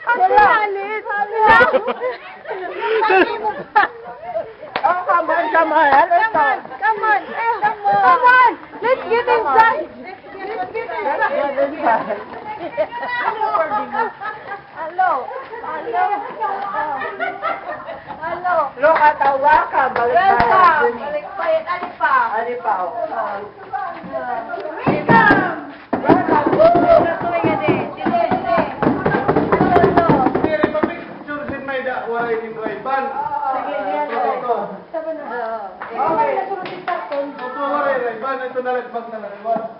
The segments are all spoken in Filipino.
Halit. Oh, come on, come on. Ano ito? Come on. Come on. Let's get inside. Let's get inside. Hello. Look at the welcome. Welcome. Balikbayan. Alipaw. Alipaw.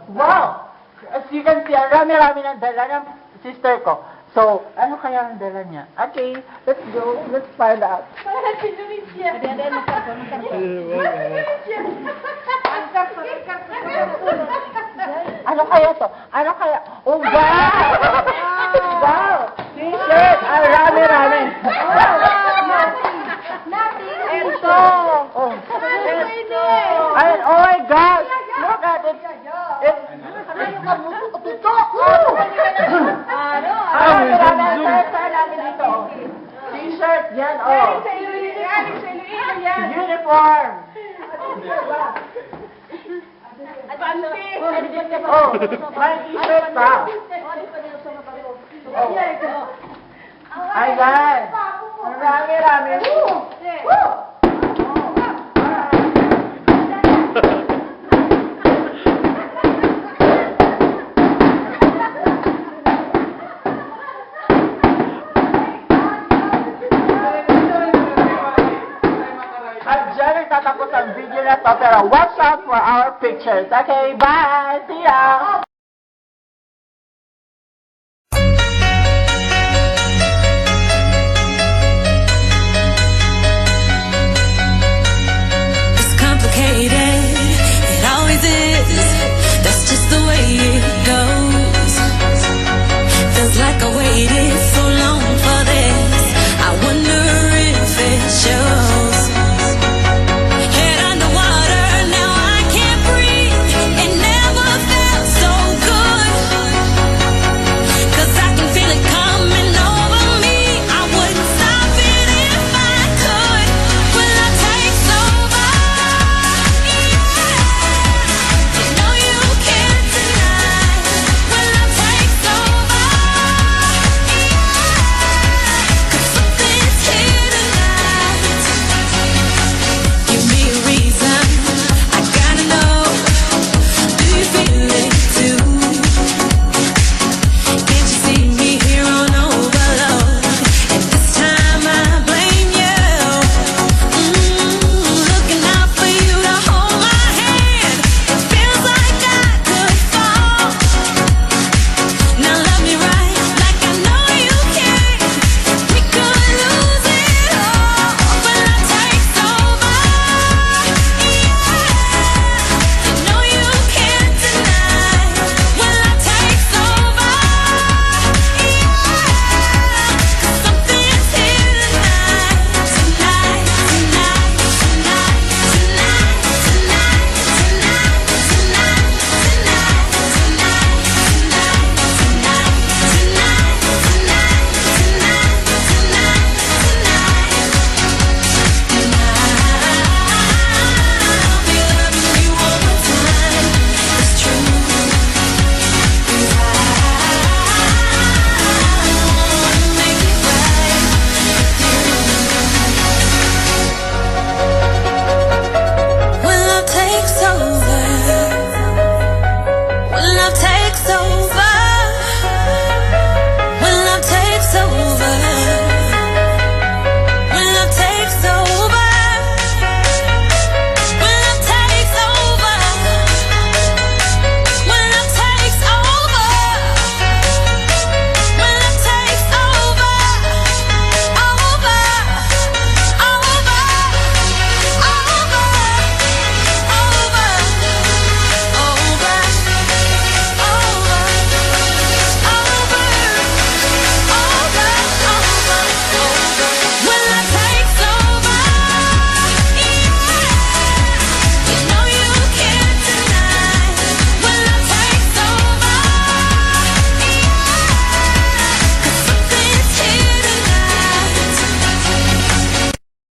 Wow! As you can see, ang rami-rami ng dala ng sister ko. So, ano kaya ang dala niya? Okay, let's go. Let's find out. Ano kaya to? Ano kaya? Oh, wow! Wow! T-shirt! Ang rami-rami! Ito! Oh. Ay, oh my God! Look at it! T-shirt yan, oh! Uniform! Oh, may t-shirt pa! Ayan! Ang rami-rami! Woo! At dyan nagtatapos ang video na to, pero watch out for our pictures. Okay, bye! See ya!